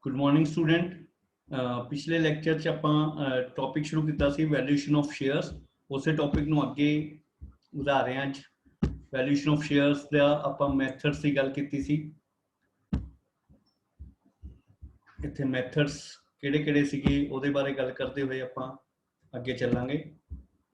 Good morning student. पिछले lecture ਚ ਆਪਾਂ ਟੌਪਿਕ ਸ਼ੁਰੂ ਕੀਤਾ ਸੀ ਵੈਲਿਊਏਸ਼ਨ ਆਫ ਸ਼ੇਅਰਸ। ਉਸੇ ਟੌਪਿਕ ਨੂੰ ਅੱਗੇ ਵਧਾ ਰਹੇ ਹਾਂ। ਅੱਜ ਵੈਲਿਊਏਸ਼ਨ ਆਫ ਸ਼ੇਅਰਸ ਦਾ ਆਪਾਂ ਮੈਥਡਸ ਦੀ ਗੱਲ ਕੀਤੀ ਸੀ। ਇੱਥੇ ਮੈਥਡਸ ਕਿਹੜੇ ਸੀਗੇ ਉਹਦੇ ਬਾਰੇ ਗੱਲ ਕਰਦੇ ਹੋਏ ਆਪਾਂ ਅੱਗੇ ਚੱਲਾਂਗੇ।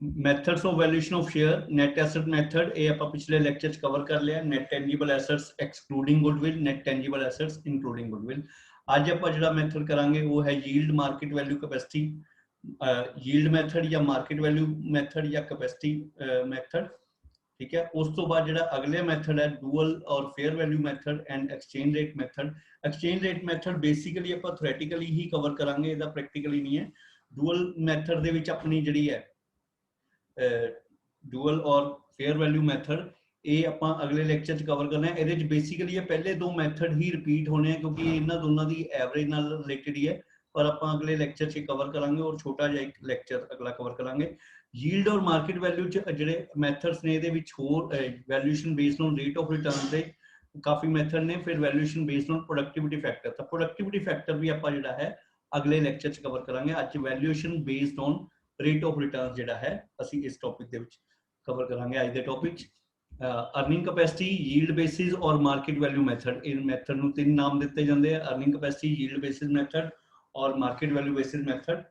Methods of valuation of share, net asset method, ਇਹ ਆਪਾਂ ਪਿਛਲੇ ਲੈਕਚਰ ਚ ਕਵਰ ਕਰ ਲਿਆ। Net tangible assets excluding goodwill, net tangible assets including goodwill. ਅੱਜ ਆਪਾਂ ਜਿਹੜਾ ਮੈਥਡ ਕਰਾਂਗੇ ਉਹ ਹੈ yield market value capacity. Yield method ਜਾਂ ਮਾਰਕੀਟ ਵੈਲਿਊ ਮੈਥਡ ਜਾਂ ਕੈਪੈਸਿਟੀ ਮੈਥਡ, ठीक है। उस तो बाद जो अगले मैथड है डुअल और fair value method and exchange rate method. Exchange rate method basically आप थ्योरेटिकली ही कवर करांगे, ਇਹਦਾ प्रैक्टिकली नहीं है। डुअल मैथड ਦੇ ਵਿੱਚ ਆਪਣੀ ਜਿਹੜੀ ਹੈ डुअल और फेयर वैल्यू मैथड, ਇਹ ਆਪਾਂ ਅਗਲੇ ਲੈਕਚਰ ਚ ਕਵਰ ਕਰਨਾ ਹੈ। ਇਹਦੇ ਚ ਬੇਸਿਕਲੀ ਇਹ ਪਹਿਲੇ ਦੋ ਮੈਥਡ ਹੀ ਰਿਪੀਟ ਹੋਣੇ ਆ ਕਿਉਂਕਿ ਇਹਨਾਂ ਦੋਨਾਂ ਦੀ ਐਵਰੇਜ ਨਾਲ ਰਿਲੇਟਡ ਹੀ ਹੈ, ਪਰ ਆਪਾਂ ਅਗਲੇ ਲੈਕਚਰ ਚ ਕਵਰ ਕਰਾਂਗੇ ਔਰ ਛੋਟਾ ਜਿਹਾ ਇੱਕ ਲੈਕਚਰ ਅਗਲਾ ਕਵਰ ਕਰਾਂਗੇ। ਯੀਲਡ ਔਰ ਮਾਰਕੀਟ ਵੈਲਿਊ ਚ ਜਿਹੜੇ ਮੈਥਡਸ ਨੇ ਇਹਦੇ ਵਿੱਚ ਹੋਰ valuation based on rate of return ਦੇ ਕਾਫੀ ਮੈਥਡ ਨੇ। ਫਿਰ valuation based on productivity factor, ਤਾਂ ਪ੍ਰੋਡਕਟਿਵਿਟੀ ਫੈਕਟਰ ਵੀ ਆਪਾਂ ਜਿਹੜਾ ਹੈ ਅਗਲੇ ਲੈਕਚਰ ਚ ਕਵਰ ਕਰਾਂਗੇ। ਅੱਜ valuation based on rate of return ਜਿਹੜਾ ਹੈ ਅਸੀਂ ਇਸ ਟੌਪਿਕ ਦੇ ਵਿੱਚ ਕਵਰ ਕਰਾਂਗੇ। ਅੱਜ ਦੇ ਟੌਪਿਕ ਚ अर्निंग कैपेसिटी, यील्ड बेसिस और मार्केट वैल्यू मैथड। इन मैथड ਨੂੰ ਤਿੰਨ ਨਾਮ ਦਿੱਤੇ ਜਾਂਦੇ ਆ, earning capacity, yield basis method और मार्केट वैल्यू बेसिस मैथड।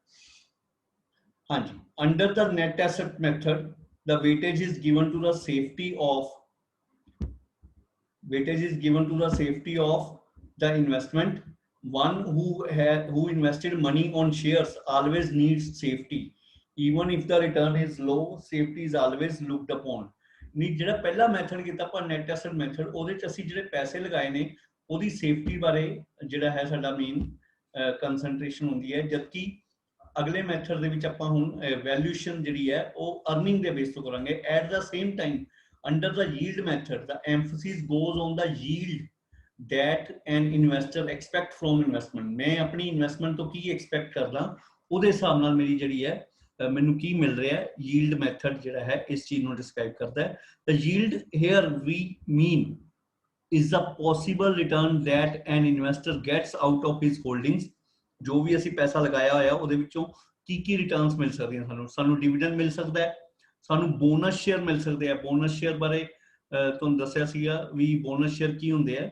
हाँ जी, under the net asset method the weightage is given to the safety of the investment. One who invested money on shares always needs safety. Even if the return is low, safety is always looked upon. ਨਹੀਂ, ਜਿਹੜਾ ਪਹਿਲਾ method ਕੀਤਾ ਆਪਾਂ net asset method, ਉਹਦੇ ਚ ਅਸੀਂ ਜਿਹੜੇ ਪੈਸੇ ਲਗਾਏ ਨੇ ਉਹਦੀ ਸੇਫਟੀ ਬਾਰੇ ਜਿਹੜਾ ਹੈ ਸਾਡਾ ਮੇਨ ਕੰਸੈਂਟਰੇਸ਼ਨ ਹੁੰਦੀ ਹੈ। ਜਦਕਿ ਅਗਲੇ ਮੈਥਡ ਦੇ ਵਿੱਚ ਆਪਾਂ ਹੁਣ ਵੈਲਿਊਏਸ਼ਨ ਜਿਹੜੀ ਹੈ ਉਹ ਅਰਨਿੰਗ ਦੇ ਬੇਸ ਤੋਂ ਕਰਾਂਗੇ। At the same time under the yield method the emphasis goes on the yield that an investor expect from investment। ਮੈਂ ਆਪਣੀ ਇਨਵੈਸਟਮੈਂਟ ਤੋਂ ਕੀ ਐਕਸਪੈਕਟ ਕਰਦਾ ਉਹਦੇ ਹਿਸਾਬ ਨਾਲ ਮੇਰੀ ਜਿਹੜੀ ਹੈ ਮੈਨੂੰ ਕੀ ਮਿਲ ਰਿਹਾ ਹੈ। ਯੀਲਡ ਮੈਥਡ ਜਿਹੜਾ ਹੈ ਇਸ ਚੀਜ਼ ਨੂੰ ਡਿਸਕ੍ਰਾਈਬ ਕਰਦਾ ਹੈ। the yield here we mean is the possible return that an investor gets out of his holdings। ਜੋ ਵੀ ਅਸੀਂ ਪੈਸਾ ਲਗਾਇਆ ਹੋਇਆ ਉਹਦੇ ਵਿੱਚੋਂ ਕੀ ਰਿਟਰਨਸ ਮਿਲ ਸਕਦੀਆਂ ਸਾਨੂੰ ਡਿਵੀਡੈਂਡ ਮਿਲ ਸਕਦਾ ਹੈ, ਸਾਨੂੰ ਬੋਨਸ ਸ਼ੇਅਰ ਮਿਲ ਸਕਦੇ ਆ। ਬੋਨਸ ਸ਼ੇਅਰ ਬਾਰੇ ਤੁਹਾਨੂੰ ਦੱਸਿਆ ਸੀਗਾ ਵੀ ਬੋਨਸ ਸ਼ੇਅਰ ਕੀ ਹੁੰਦੇ ਆ।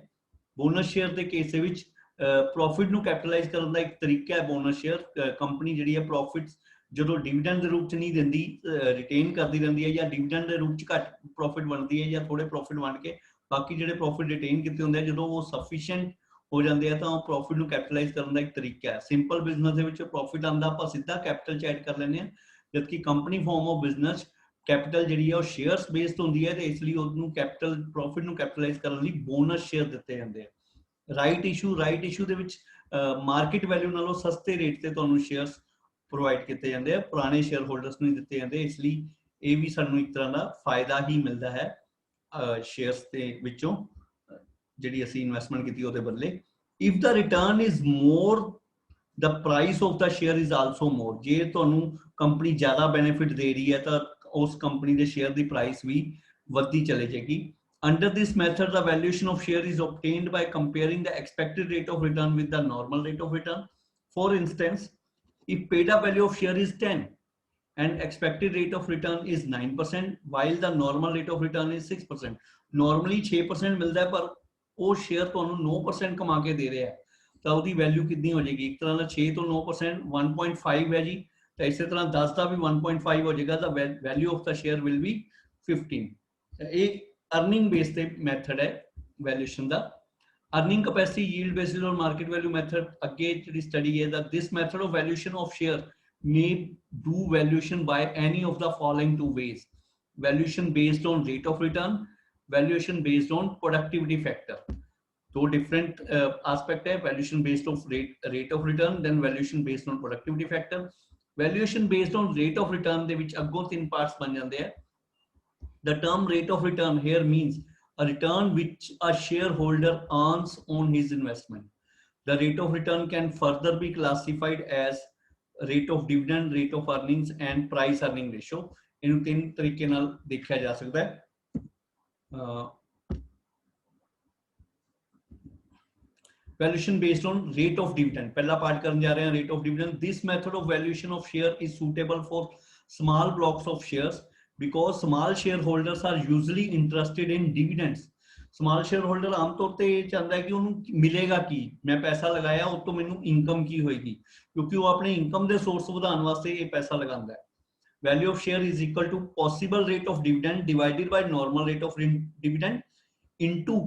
ਬੋਨਸ ਸ਼ੇਅਰ ਦੇ ਕੇਸ ਦੇ ਵਿੱਚ ਪ੍ਰੋਫਿਟ ਨੂੰ ਕੈਪੀਟਲਾਈਜ਼ ਕਰਨ ਦਾ ਇੱਕ ਤਰੀਕਾ ਹੈ ਬੋਨਸ ਸ਼ੇਅਰ। ਕੰਪਨੀ ਜਿਹੜੀ ਹੈ ਪ੍ਰੋਫਿਟਸ ਜਦੋਂ ਡਿਵੀਡੈਂਡ ਦੇ ਰੂਪ ਚ ਨਹੀਂ ਦਿੰਦੀ, ਰਿਟੇਨ ਕਰਦੀ ਰਹਿੰਦੀ ਹੈ, ਜਾਂ ਡਿਵੀਡੈਂਡ ਦੇ ਰੂਪ ਚ ਘੱਟ ਪ੍ਰੋਫਿਟ ਬਣਦੀ ਹੈ ਜਾਂ ਥੋੜੇ ਪ੍ਰੋਫਿਟ ਬਣ ਕੇ ਬਾਕੀ ਜਿਹੜੇ ਪ੍ਰੋਫਿਟ ਰਿਟੇਨ ਕੀਤੇ ਹੁੰਦੇ ਆ ਜਦੋਂ ਉਹ ਸਫੀਸ਼ੀਐਂਟ ਹੋ ਜਾਂਦੇ ਆ ਤਾਂ ਉਹ ਪ੍ਰੋਫਿਟ ਨੂੰ ਕੈਪੀਟਲਾਈਜ਼ ਕਰਨ ਦਾ ਇੱਕ ਤਰੀਕਾ ਹੈ। ਸਿੰਪਲ ਬਿਜ਼ਨਸ ਦੇ ਵਿੱਚ ਪ੍ਰੋਫਿਟ ਆਉਂਦਾ ਆਪਾਂ ਸਿੱਧਾ ਕੈਪੀਟਲ ਚ ਐਡ ਕਰ ਲੈਂਦੇ ਹਾਂ, ਜਦਕਿ company farm of business capital ਜਿਹੜੀ ਹੈ ਉਹ ਸ਼ੇਅਰਸ ਬੇਸਡ ਹੁੰਦੀ ਹੈ ਤੇ ਇਸ ਲਈ ਉਹਨੂੰ ਕੈਪੀਟਲ ਪ੍ਰੋਫਿਟ ਨੂੰ ਕੈਪੀਟਲਾਈਜ਼ ਕਰਨ ਲਈ ਬੋਨਸ ਸ਼ੇਅਰ ਦਿੱਤੇ ਜਾਂਦੇ ਆ। ਰਾਈਟ ਇਸ਼ੂ ਦੇ ਵਿੱਚ ਮਾਰਕੀਟ ਵੈਲਿਊ ਨਾਲੋਂ ਸਸਤੇ ਰੇਟ ਤੇ ਤੁਹਾਨੂੰ ਸ਼ੇਅਰਸ ਪ੍ਰੋਵਾਈਡ ਕੀਤੇ ਜਾਂਦੇ ਆ, ਪੁਰਾਣੇ ਸ਼ੇਅਰ ਹੋਲਡਰਸ ਨੂੰ ਦਿੱਤੇ ਜਾਂਦੇ। ਇਸ ਲਈ ਇਹ ਵੀ ਸਾਨੂੰ ਇੱਕ ਤਰ੍ਹਾਂ ਦਾ ਫਾਇਦਾ ਹੀ ਮਿਲਦਾ ਹੈ ਸ਼ੇਅਰਸ ਦੇ ਵਿੱਚੋਂ ਜਿਹੜੀ ਅਸੀਂ ਇਨਵੈਸਟਮੈਂਟ ਕੀਤੀ ਉਹਦੇ ਬਦਲੇ। If the return is more the price of the share is also more। ਜੇ ਤੁਹਾਨੂੰ ਕੰਪਨੀ ਜ਼ਿਆਦਾ ਬੈਨੀਫਿਟ ਦੇ ਰਹੀ ਹੈ ਤਾਂ ਉਸ ਕੰਪਨੀ ਦੇ ਸ਼ੇਅਰ ਦੀ ਪ੍ਰਾਈਸ ਵੀ ਵੱਧਦੀ ਚਲੇ ਜਾਏਗੀ। Under this method, the valuation of share is obtained by comparing the expected rate of return with the normal rate of return. For instance, if paid up value of share is 10 and expected rate of return is 9%, while the normal rate of return is 6%, normally 6% ਮਿਲਦਾ ਹੈ ਪਰ ਉਹ share ਤੁਹਾਨੂੰ 9% ਕਮਾ ਕੇ ਦੇ ਰਿਹਾ ਹੈ ਤਾਂ ਉਹਦੀ ਵੈਲਿਊ ਕਿੰਨੀ ਹੋ ਜਾਏਗੀ। ਇੱਕ ਤਰ੍ਹਾਂ ਦਾ 6 ਤੋਂ 9% 1.5 ਹੈ ਜੀ, ਤਾਂ ਇਸੇ ਤਰ੍ਹਾਂ 10 ਦਾ ਵੀ 1.5 ਹੋ ਜਾਏਗਾ ਤਾਂ value of the share will be 15। ਇਹ अर्निंग बेस पे मैथड है वैल्यूएशन दा। अर्निंग कैपेसिटी, यील्ड बेसिस और मार्केट वैल्यू मैथड अगे जी स्टडी है that this method of valuation of share may do valuation by any of the following two ways: valuation based on rate of return, valuation based on productivity factor। दो different aspect है, valuation based of rate of return, then valuation based on productivity factor। valuation based on rate of return ਦੇ ਵਿੱਚ ਅੱਗੋਂ ਤਿੰਨ parts ਬਣ ਜਾਂਦੇ ਆ। The term rate of return here means a return which a shareholder earns on his investment। The rate of return can further be classified as rate of dividend, rate of earnings and price earning ratio। इन्हें तीन तरीके नाल देखा जा सकता है। Valuation based on rate of dividend. पहला part करने जा रहे हैं rate of dividend. This method of valuation of share is suitable for small blocks of shares because small shareholders are usually interested in dividends. Small shareholder आमतौर पे ये चाहता है कि उन्हें मिलेगा की मैं पैसा लगाया ਉਹ ਤੋਂ ਮੈਨੂੰ ਇਨਕਮ ਕੀ ਹੋਏਗੀ ਕਿਉਂਕਿ ਉਹ ਆਪਣੇ ਇਨਕਮ ਦੇ ਸੋਰਸ ਵਧਾਉਣ ਵਾਸਤੇ ਇਹ ਪੈਸਾ ਲਗਾਉਂਦਾ ਹੈ. Value of share is equal to possible rate of dividend divided by normal rate of dividend into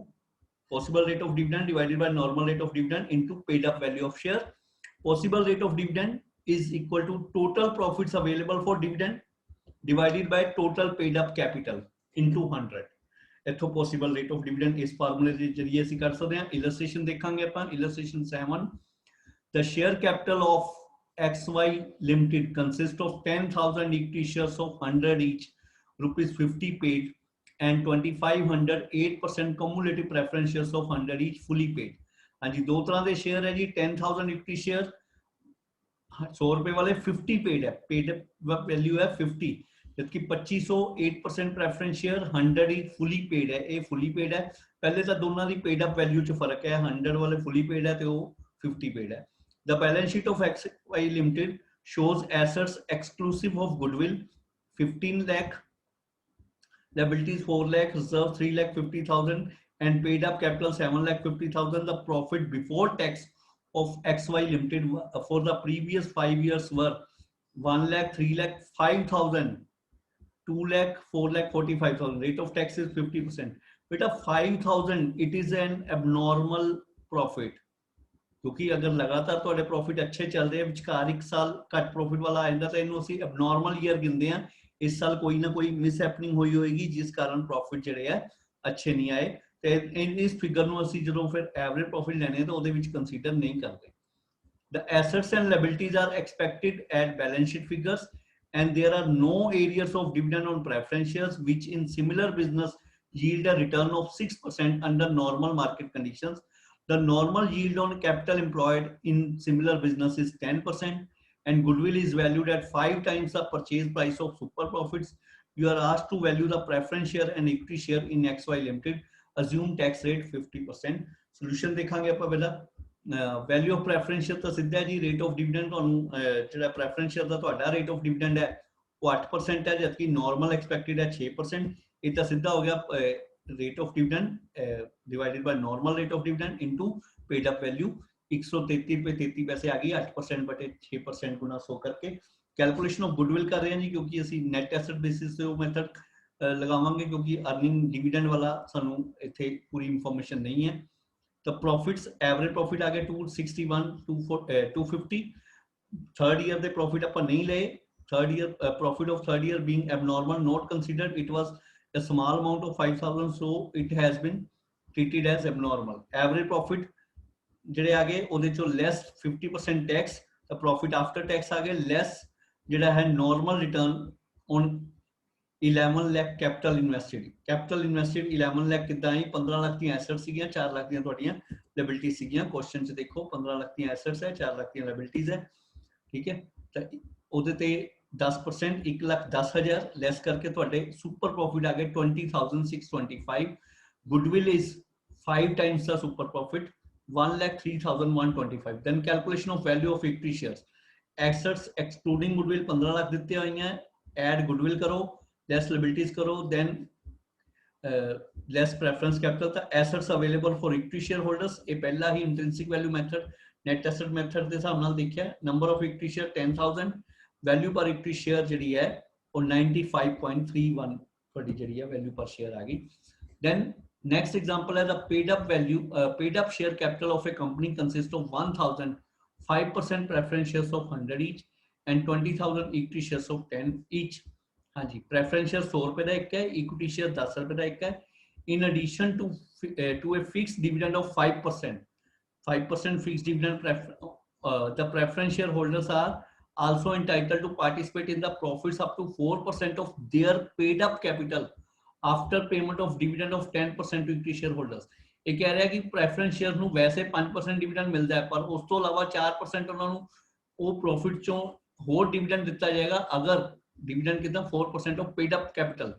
possible rate of dividend divided by normal rate of dividend into paid up value of share. Possible rate of dividend is equal to total profits available for dividend divided by total paid up capital into 100. इथों possible rate of dividend इस फार्मूले के जरिए ਅਸੀਂ कर सकते हैं. illustration देखांगे upon. illustration 7. The share capital of XY Limited consists of 10,000 equity shares of 100 each, rupees 50 paid, and 2,500 8% cumulative preference shares of 100 each fully paid. हाँ जी दो तरह के शेयर है जी. 10,000 इक्विटी शेयर 100 रुपए वाले 50 पेड है. पेड वैल्यू है 50 जबकि 2500 8% प्रेफरेंस शेयर 100 ही फुली पेड है. ये फुली पेड है. पहले तो दोनों की पेड अप वैल्यू च फर्क है. 100 वाले फुली पेड है तो 50 पेड है. The balance sheet of XY Limited shows assets exclusive of goodwill 15 lakh, liabilities 4 lakh, reserve 3 lakh 50,000 and paid up capital 7 lakh 50,000. The profit before tax of XY Limited for the previous 5 years were 1 lakh 3 lakh 5,000, 2 lakh 4 lakh 45,000. Rate of tax is 50%. But a 5,000 it is an abnormal profit क्योंकि अगर लगातार ਤੁਹਾਡੇ profit अच्छे चल रहे हैं ਵਿਚਕਾਰ ਇੱਕ ਸਾਲ ਘੱਟ ਪ੍ਰੋਫਿਟ ਵਾਲਾ ਆਂਦਾ ਤਾਂ ਇਹਨੂੰ ਅਸੀਂ ਐਬਨੋਰਮਲ ਈਅਰ ਗਿਣਦੇ ਆ. ਇਸ ਸਾਲ ਕੋਈ ਨਾ ਕੋਈ ਮਿਸ ਹੈਪਨਿੰਗ ਹੋਈ ਹੋਏਗੀ ਜਿਸ ਕਾਰਨ ਪ੍ਰੋਫਿਟ ਜਿਹੜੇ ਆ ਅੱਛੇ ਨਹੀਂ ਆਏ ਤੇ ਇਸ ਫਿਗਰ ਨੂੰ ਅਸੀਂ ਜਦੋਂ ਫਿਰ ਐਵਰੇਜ ਪ੍ਰੋਫਿਟ ਲੈਣੇ ਤਾਂ ਉਹਦੇ ਵਿੱਚ ਕੰਸੀਡਰ ਨਹੀਂ ਕਰਦੇ. The assets and liabilities are expected at balance sheet figures and there are no areas of dividend on preference shares which in similar business yield a return of 6% under normal market conditions. The normal yield on capital employed in similar business is 10% and goodwill is valued at 5 times the purchase price of super profits. You are asked to value the preference share and equity share in XY Limited. Assume tax rate 50%. Solution देखांगे ਆਪਾਂ ਪਹਿਲਾਂ. Value of preference share ਤਾਂ ਸਿੱਧਾ ਜੀ rate of dividend ਤੁਹਾਨੂੰ ਜਿਹੜਾ preference share ਦਾ ਤੁਹਾਡਾ rate of dividend ਹੈ ਉਹ 8% ਹੈ ਜਦਕਿ normal expected ਹੈ 6%. ਇਹ ਤਾਂ ਸਿੱਧਾ ਹੋ ਗਿਆ rate of dividend divided by normal rate of dividend into paid up value. 133 रुपए 33 पैसे आ गई 8% बटे 6% गुना 100 करके. कैलकुलेशन ऑफ गुडविल कर रहे हैं जी क्योंकि ਅਸੀਂ नेट एसेट बेसिस से वो मेथड लगावांगे क्योंकि अर्निंग डिविडेंड वाला ਸਾਨੂੰ ਇੱਥੇ पूरी इंफॉर्मेशन नहीं है. तो प्रॉफिट्स एवरेज प्रॉफिट आ गए 261 250. थर्ड ईयर ਦੇ प्रॉफिट ਆਪਾਂ नहीं ਲਏ. Third year profit of third year being abnormal not considered. It was a small amount of 5,000 so it has been treated as abnormal. Average profit ਜਿਹੜੇ ਆ ਗਏ ਉਹਦੇ ਚੋਂ less 50% tax. the profit after tax ਆ ਗਏ less ਜਿਹੜਾ ਹੈ normal return on 11 lakh capital invested. capital invested 11 lakh ਕਿਦਾਂ ਆਈ 15 ਲੱਖ ਦੀਆਂ ਐਸੈਟਸ ਸੀਗੀਆਂ 4 ਲੱਖ ਦੀਆਂ ਤੁਹਾਡੀਆਂ ਲਾਇਬਿਲਿਟੀ ਸੀਗੀਆਂ. ਕੁਐਸਚਨ 'ਚ ਦੇਖੋ 15 ਲੱਖ ਦੀਆਂ ਐਸੈਟਸ ਹੈ 4 ਲੱਖ ਦੀਆਂ ਲਾਇਬਿਲਿਟੀਜ਼ ਹੈ. ਠੀਕ ਹੈ ਤਾਂ ਉਹਦੇ ਤੇ 10% 1,10,000 ਲੈਸ ਕਰਕੇ ਤੁਹਾਡੇ ਸੁਪਰ ਪ੍ਰੋਫਿਟ ਆ ਗਏ 20,625. Goodwill is 5 times the super profit 1,03,125. then calculation of value of equity shares. assets excluding goodwill 15 lakh ਦਿੱਤੇ ਹੋਈਆਂ add goodwill ਕਰੋ less liabilities ਕਰੋ then less preference capital. ਤਾਂ assets available for equity shareholders ਇਹ ਪਹਿਲਾ ਹੀ intrinsic value method net asset method ਦੇ ਹਿਸਾਬ ਨਾਲ ਦੇਖਿਆ. number of equity share 10,000. Value पर इक्विटी शेयर जी है और 95.31 थोड़ी जी है वैल्यू पर शेयर आ गई. देन नेक्स्ट एग्जांपल है the paid up value paid up share capital of A company consist of 1,000 5% preference shares of 100 each and 20,000 equity shares of 10 each. हाँ जी preference share 100 रुपए का एक है इक्विटी शेयर 10 रुपए का एक है. In addition to a fixed dividend of 5% fixed dividend the preference share holders are also entitled to participate in the profits up to 4% of their paid up capital after payment of dividend of 10% to equity shareholders. ਇਹ ਕਹਿ ਰਿਹਾ ਕਿ preference shares ਨੂੰ ਵੈਸੇ 5% dividend ਮਿਲਦਾ ਹੈ ਪਰ ਉਸ ਤੋਂ ਇਲਾਵਾ 4% ਉਹਨਾਂ ਨੂੰ ਉਹ profit ਚੋਂ ਹੋਰ dividend ਦਿੱਤਾ ਜਾਏਗਾ ਅਗਰ dividend ਕਿਦਾਂ 4% of paid up capital.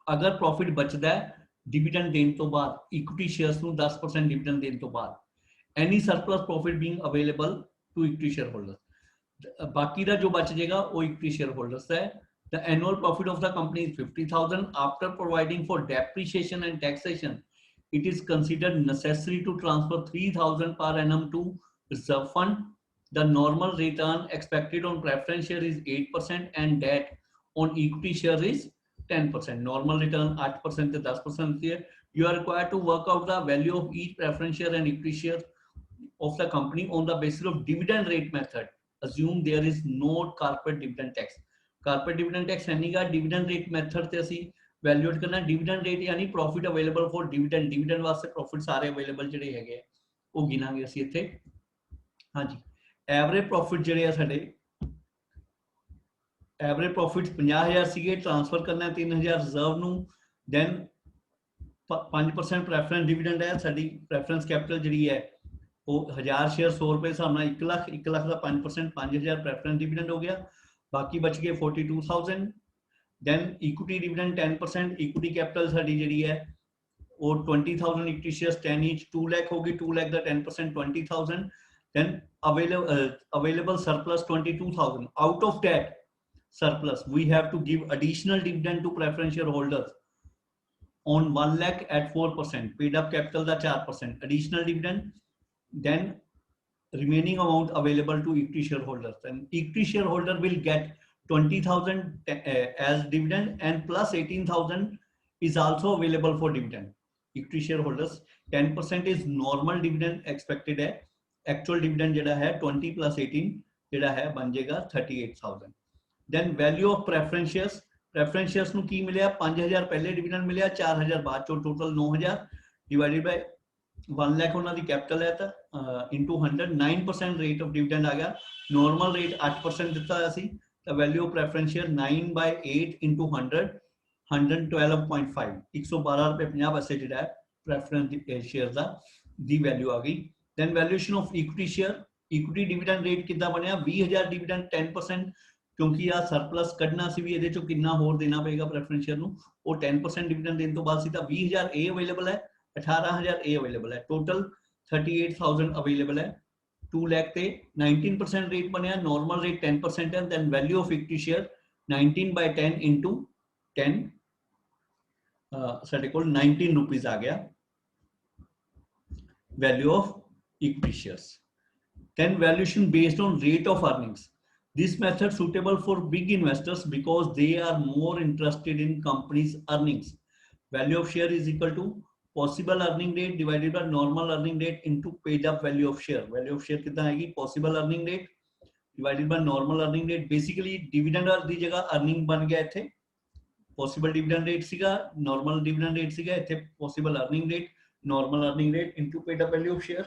ਅਗਰ profit ਬਚਦਾ ਹੈ डिविडेंड देने तो बाद, इक्विटी शेयर्स ਨੂੰ 10% डिविडेंड देने तो बाद, any surplus profit being available to equity shareholders। बाकी ਦਾ जो बच जाएगा वो equity shareholders है। The annual profit of the company is 50,000 after providing for depreciation and taxation. It is considered necessary to transfer 3,000 per annum to reserve fund. The normal return expected on preference share is 8% and that on equity share is 10%. Normal return 8% से 10% होती है। You are required to work out the value of each preference share and equity share of the company on the basis of dividend rate method. Assume there is no corporate dividend tax. Corporate dividend tax है नहीं का, dividend rate method से ਅਸੀਂ valuate करना। Dividend rate यानी profit available for dividend, dividend वास्ते profit सारे available ਜਿਹੜੇ ਹੈਗੇ ਉਹ ਗਿਣਾਂਗੇ ਅਸੀਂ ਇੱਥੇ। ਹਾਂਜੀ, ਐਵਰੇਜ ਪ੍ਰੋਫਿਟ ਜਿਹੜੇ ਆ ਸਾਡੇ, ਐਵਰੇਜ ਪ੍ਰੋਫਿਟ 50,000 ਸੀਗੇ, ਟ੍ਰਾਂਸਫਰ ਕਰਨਾ 3,000 ਰਿਜ਼ਰਵ ਨੂੰ, ਦੈਨ 5% ਪ੍ਰੈਫਰੈਂਸ ਡਿਵੀਡੈਂਡ ਹੈ ਸਾਡੀ। ਪ੍ਰੈਫਰੈਂਸ ਕੈਪੀਟਲ ਜਿਹੜੀ ਹੈ ਉਹ 1000 ਸ਼ੇਅਰ 100 ਰੁਪਏ ਹਿਸਾਬ ਨਾਲ 1 ਲੱਖ, 1 ਲੱਖ ਦਾ 5% 5,000 ਪ੍ਰੈਫਰੈਂਸ ਡਿਵੀਡੈਂਡ ਹੋ ਗਿਆ, ਬਾਕੀ ਬਚ ਗਏ 42,000। then equity dividend 10%, equity capital ਸਾਡੀ ਜਿਹੜੀ ਹੈ ਉਹ 20,000 equity shares 10 each 2 lakh होगी, 2 lakh the 10% 20,000, then available surplus 22,000। out of that surplus we have to give additional dividend to preference shareholders on 1 lakh at 4%, paid up capital the 4% additional dividend, then remaining amount available to equity shareholders, and equity shareholder will get 20,000 as dividend and plus 18,000 is also available for dividend। equity shareholders 10% is normal dividend expected है, actual dividend जेड़ा है 20 plus 18 जेड़ा है बन जाएगा 38,000। then value of preference shares, preference shares ਨੂੰ ਕੀ ਮਿਲਿਆ 5,000 ਪਹਿਲੇ dividend ਮਿਲਿਆ, 4,000 ਬਾਅਦ ਚੋਂ, total 9,000 divided by 1 lakh ਉਹਨਾਂ ਦੀ capital है ਤਾਂ into 100 9% rate of dividend आ गया। normal rate 8% ਦਿੱਤਾ ਹੋਇਆ ਸੀ, the value of preference share 9 by 8 into 100 112.5 112 रुपए 50 पैसे ਜਿਹੜਾ ਹੈ preference share ਦਾ ਦੀ value ਆ ਗਈ। then valuation of equity share, equity dividend rate ਕਿੱਦਾਂ ਬਣਿਆ 20,000 dividend 10%, ਕਿਉਂਕਿ ਆ ਸਰਪਲਸ ਕੱਢਣਾ ਸੀ ਵੀ ਇਹਦੇ ਚੋਂ ਕਿੰਨਾ ਹੋਰ ਦੇਣਾ ਪਏਗਾ preference share ਨੂੰ, ਉਹ 10% dividend ਦੇਣ ਤੋਂ ਬਾਅਦ ਸੀ ਤਾਂ 20,000 ਇਹ ਅਵੇਲੇਬਲ ਹੈ, 18,000 ਇਹ ਅਵੇਲੇਬਲ ਹੈ, total 38,000 ਅਵੇਲੇਬਲ ਹੈ। 2 lakh ਤੇ 19% rate ਬਣਿਆ, normal rate 10% है, then value of equity share 19 by 10 into 10 ਸਾਡੇ ਕੋਲ 19 rupees आ गया value of equity shares। then valuation based on rate of earnings, this method suitable for big investors because they are more interested in company's earnings। value of share is equal to possible earning rate divided by normal earning rate into paid up value of share। value of share कितना आएगी possible earning rate divided by normal earning rate। basically dividend ਦੀ जगह earning बन गया इथे, possible dividend rate सीगा, normal dividend rate सीगा, इथे possible earning rate, normal earning rate into paid up value of share।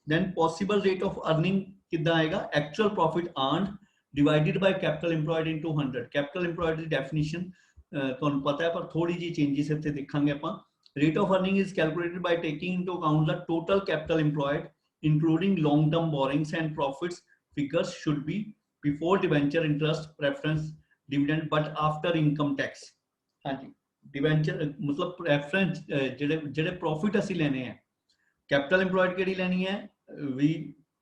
then possible rate of earning कितना आएगा actual profit earned divided by capital employed into 100। capital employed the definition ਤੁਹਾਨੂੰ ਪਤਾ ਹੈ ਪਰ ਥੋੜੀ ਜੀ ਚੇਂजेस ਇੱਥੇ ਦੇਖਾਂਗੇ ਆਪਾਂ। rate of earning is calculated by taking into account the total capital employed including long term borrowings and profits। figures should be before debenture interest preference dividend but after income tax। हाँ जी, debenture मतलब preference ਜਿਹੜੇ profit ਅਸੀਂ ਲੈਣੇ हैं, capital employed ਕਿਹੜੀ ਲੈਣੀ है ਵੀ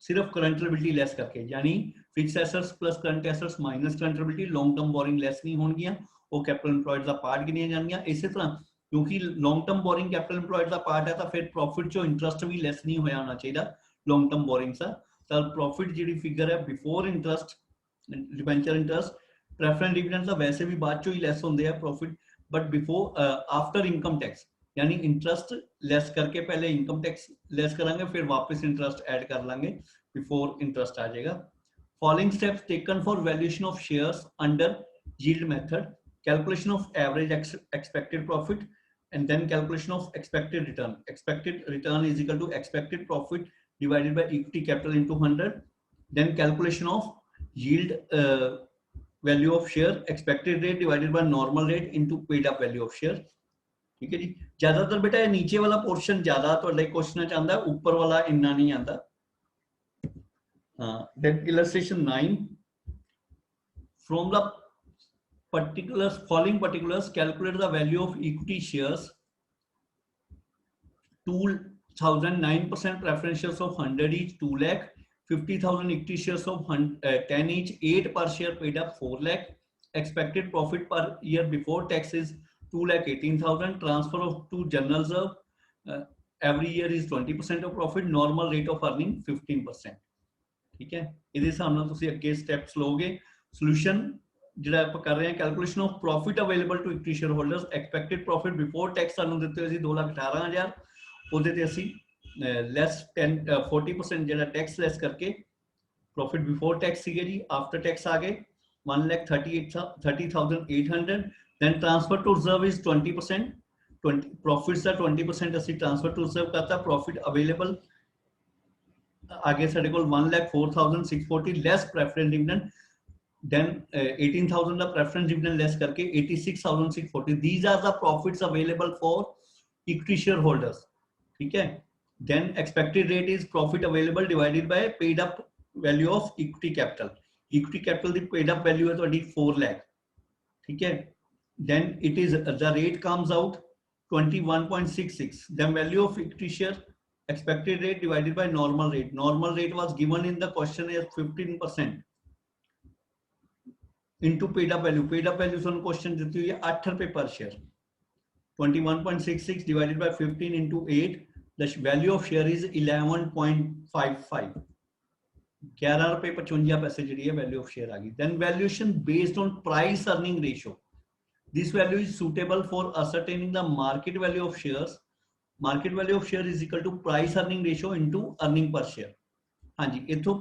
सिर्फ current liability less करके, यानी fixed assets plus current assets minus current liability, long term borrowing less नहीं होणगीਆਂ, ਉਹ capital employed ਦਾ part ਗਿਣੀਆਂ ਜਾਣਗੀਆਂ। ਇਸੇ ਤਰ੍ਹਾਂ क्योंकि long term borrowing capital employed का पार्ट है तो फिर प्रॉफिट चो इंटरेस्ट भी लैस नहीं होना चाहिए लॉन्ग टर्म बोरिंग सा। तो प्रॉफिट जी फिगर है before interest debenture interest preference dividend का वैसे भी बाद चो ही लैस होंगे है profit, but before after income tax यानी इंटरेस्ट लैस करके पहले इनकम टैक्स लैस करांगे फिर वापस इंटरेस्ट ऐड कर लांगे, बिफोर इंटरेस्ट आ जाएगा। Following steps taken for valuation of shares under yield method, calculation of average expected profit and then calculation of expected return। expected return is equal to expected profit divided by equity capital into 100, then calculation of yield value of share, expected rate divided by normal rate into paid up value of share। ठीक है जी, ज्यादातर बेटा नीचे वाला portion ज्यादा ਤੁਹਾਡੇ question ਚ ਆਂਦਾ, ऊपर वाला ਇੰਨਾ नहीं आंदा। then illustration 9 from the particulars following particulars calculate the value of equity shares 2,009% preference shares of 100 each, 2 lakh. 50,000 equity shares of 10 each, 8 per share paid up, 4 lakh. Expected profit per year before tax is 2,18,000. Transfer of to general reserve every year is 20% of profit. Normal rate of earning 15%. ठीक है, ਇਹਦੇ ਹਿਸਾਬ ਨਾਲ ਤੁਸੀਂ ਅੱਗੇ steps ਲਓਗੇ। Solution ਜਿਹੜਾ ਆਪਾਂ ਕਰ ਰਹੇ ਹਾਂ, calculation of profit available to equity share holders. Expected profit before tax ਸਾਨੂੰ ਦਿੱਤੇ ਹੋਏ ਸੀ 2,18,000, ਉਹਦੇ ਤੇ ਅਸੀਂ ਲੈਸ 40% ਜਿਹੜਾ ਟੈਕਸ ਲੈਸ ਕਰਕੇ ਪ੍ਰੋਫਿਟ ਬਿਫੋਰ ਟੈਕਸ ਸੀਗੇ ਜੀ, ਆਫਟਰ ਟੈਕਸ ਆ ਗਏ 1,30,800। then transfer to reserve is 20%, 20 profits are 20% ਅਸੀਂ transfer to reserve ਕਰਤਾ। profit available आगे साढ़े को 1,04,640 लेस प्रेफरेंस डिविडेंड, then 18,000 का प्रेफरेंस डिविडेंड लेस करके 86,640। these are the profits available for equity shareholders, ठीक है। then expected rate is profit available divided by paid up value of equity capital। equity capital the paid up value है तो 4 lakh, ठीक है। then it is the rate comes out 21.66। then value of equity share expected rate divided by normal rate। normal rate was given in the question as 15% into paid up value। paid up value sun question देती हुई है 8 रुपए per share। 21.66 divided by 15 into 8, the value of share is 11.55। 11 रुपए 55 पैसे जी है value of share आ गई। then valuation based on price earning ratio। this value is suitable for ascertaining the market value of shares। Market value of share is equal to price earning ratio into earning per share. हाँ जी, इथों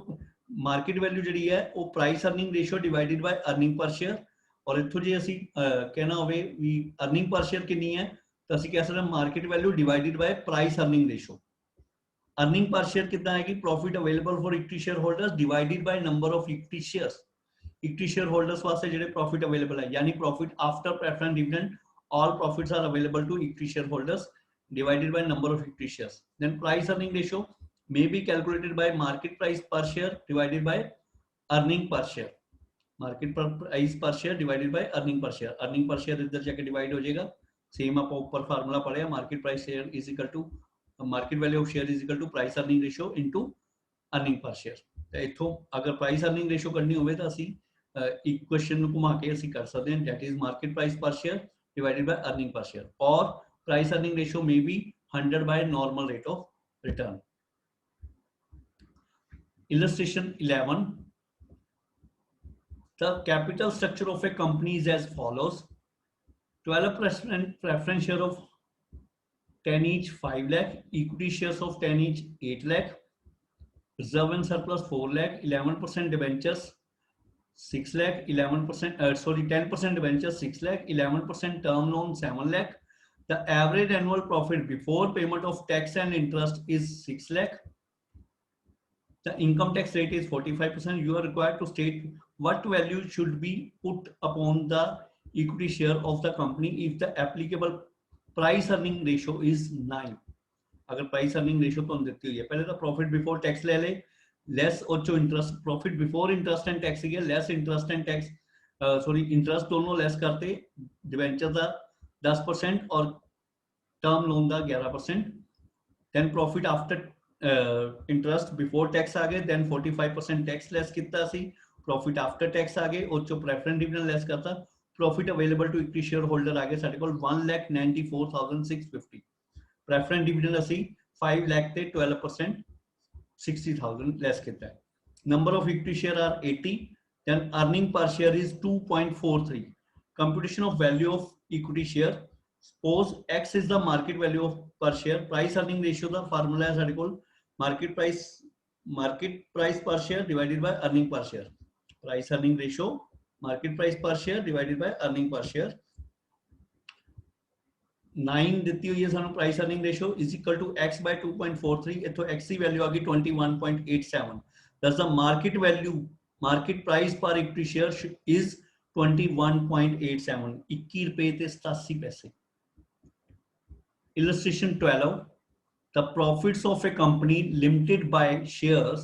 market value जी है वो price earning ratio divided by earning per share. और इथों जे असी कहना होवे भी अर्निंग पर शेयर कितनी है तो असी कह सकते हैं market value divided by price earning ratio. Earning per share कितना आएगी, profit available for equity share holders divided by number of equity shares. Equity share holders वास्ते जेडे प्रॉफिट अवेलेबल है, यानी profit after preference dividend, all profits are available to equity share holders divided by number of equity shares। then price earning ratio may be calculated by market price per share divided by earning per share। market price per share divided by earning per share। earning per share इधर जाके divide हो जाएगा। Same आप ऊपर formula पढ़े, market price share is equal to market value of share is equal to price earning ratio into earning per share. तो इथों अगर प्राइस अर्निंग रेशियो करनी होवे तो ਅਸੀਂ इक्वेशन ਨੂੰ घुमा के ਅਸੀਂ कर सकते हैं, दैट इज मार्केट प्राइस पर share divided by earning per share. और price earning ratio may be 100 by normal rate of return। illustration 11, the capital structure of a company is as follows: 12% preference share of 10 each 5 lakh, equity shares of 10 each 8 lakh, reserve and surplus 4 lakh, 11% debentures 6 lakh, 10% debentures 6 lakh, 11% term loan 7 lakh। the average annual profit before payment of tax and interest is 6 lakh। the income tax rate is 45%। you are required to state what value should be put upon the equity share of the company if the applicable price earning ratio is 9। अगर price earning ratio तो देती हुई है, पहले तो profit before tax ले ले, less और जो interest, profit before interest and tax है less interest and tax, interest दोनों less करते, डिवेंचर का 10% और टर्म लोन का 11%। Then profit after interest before tax आ गए, देन 45% टैक्स लेस कितना सी, प्रॉफिट आफ्टर टैक्स आ गए और जो प्रेफरेंस डिविडेंड लेस करता, profit available to equity share holder आ गए साडे कोल 1,94,650। प्रेफरेंस डिविडेंड असी 5 लाख ते 12% 60,000 लेस कितना है। Number of equity share are 80। Then earning per share is 2.43। Computation of value of equity share, suppose x is the market value of per share, price earning ratio the formula है साडे कोल market price per share divided by earning per share। price earning ratio market price per share divided by earning per share। 9 ਦਿੱਤੀ ਹੋਈ ਹੈ ਸਾਨੂੰ price earning ratio is equal to x by 2.43। इथों x की value आ गई 21.87। thus the market value, market price per equity share is 21.87, 21 रुपए ते 87 पैसे। illustration 12, the profits of a company limited by shares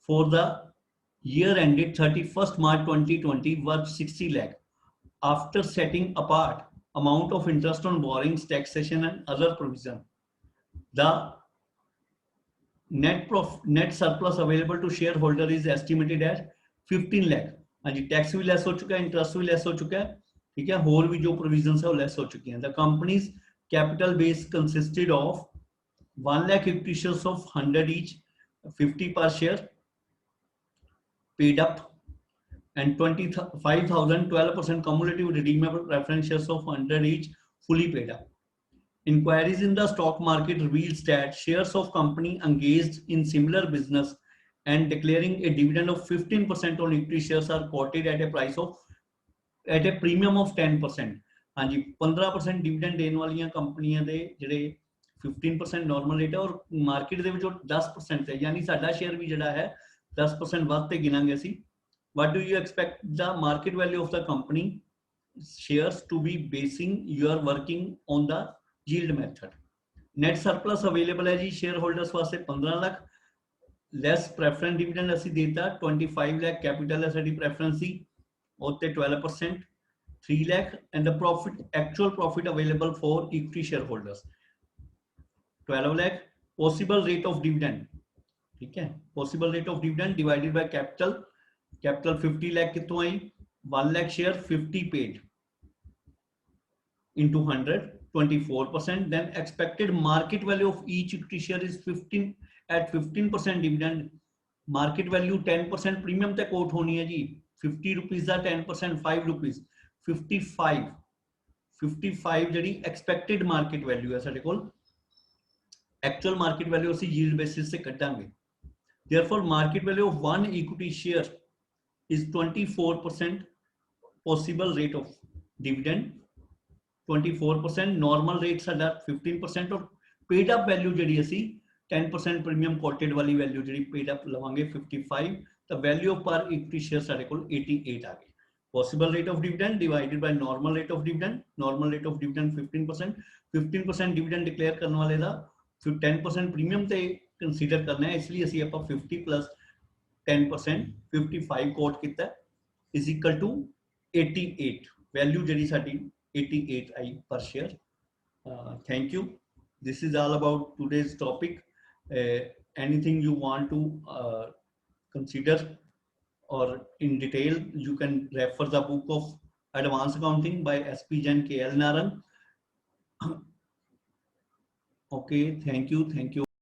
for the year ended 31st March 2020 were 60 lakh after setting apart amount of interest on borrowings, taxation and other provision। The net surplus available to shareholder is estimated at 15 lakh. हाँ जी, tax भी less हो चुका है, interest भी less हो चुका है, ठीक है, और भी जो प्रोविजंस है वो लेस हो चुकी हैं. The companies capital base consisted of 1 lakh equity shares of 100 each, 50 per share paid up, and 25,000 12% cumulative redeemable preference shares of 100 each fully paid up. Inquiries in the stock market reveals that shares of company engaged in similar business and declaring a dividend of 15% on equity shares are quoted at a price of at a premium of 10%. हाँ जी, 15% dividend देने वाली कंपनियां दे ਜਿਹੜੇ 15% normal rate है और market ਦੇ ਵਿੱਚ 10% है, यानी साडा शेयर भी ਜਿਹੜਾ है 10% ਵੱਧ ਤੇ ਗਿਣਾਂਗੇ ਅਸੀਂ. What do you expect the market value of the company shares to be basing your working on the yield method? Net surplus available है जी शेयर होल्डर्स वास्ते 15 लाख, लेस प्रेफरेंस डिविडेंड ਅਸੀਂ देता 25 लाख, कैपिटल है साडी प्रेफरेंस दी ਉੱਤੇ 12%, 3 lakh, and the profit, actual profit available for equity shareholders 12 lakh. Possible rate of dividend, ठीक है, possible rate of dividend divided by capital 50 lakh कितों आई, 1 lakh share 50 paid into 100, 24%. Then expected market value of each equity share is 15 at 15% dividend. Market value 10% premium तक coat होनी है जी, 50 rupees का 10% 5 rupees 55 ਜਿਹੜੀ expected market value है ਸਾਡੇ ਕੋਲ, एक्चुअल मार्केट वैल्यू ਅਸੀਂ yield basis से कटांगे. Therefore market value of one equity share is 24% possible rate of dividend, 24% normal rate ਸਾਡਾ 15% और paid up value ਜਿਹੜੀ ਅਸੀਂ 10% प्रीमियम कोटेड वाली वैल्यू जी पेड अप लवांगे 55, तो वैल्यू ऑफ पर इक्विटी शेयर सारे को 88 आ गई. Possible rate of dividend divided by normal rate of dividend, normal rate of dividend 15% dividend declare करने वाले दा फिर 10% प्रीमियम ते कंसीडर करना है, इसलिए ਅਸੀਂ ਆਪਾਂ 50 प्लस 10% 55 कोट ਕੀਤਾ इज इक्वल टू 88, वैल्यू ਜਿਹੜੀ ਸਾਡੀ 88 आई पर share. Thank you. This is all about today's topic. Anything you want to consider or in detail, you can refer the book of Advanced Accounting by SP Jain, KL Narang. Okay, thank you.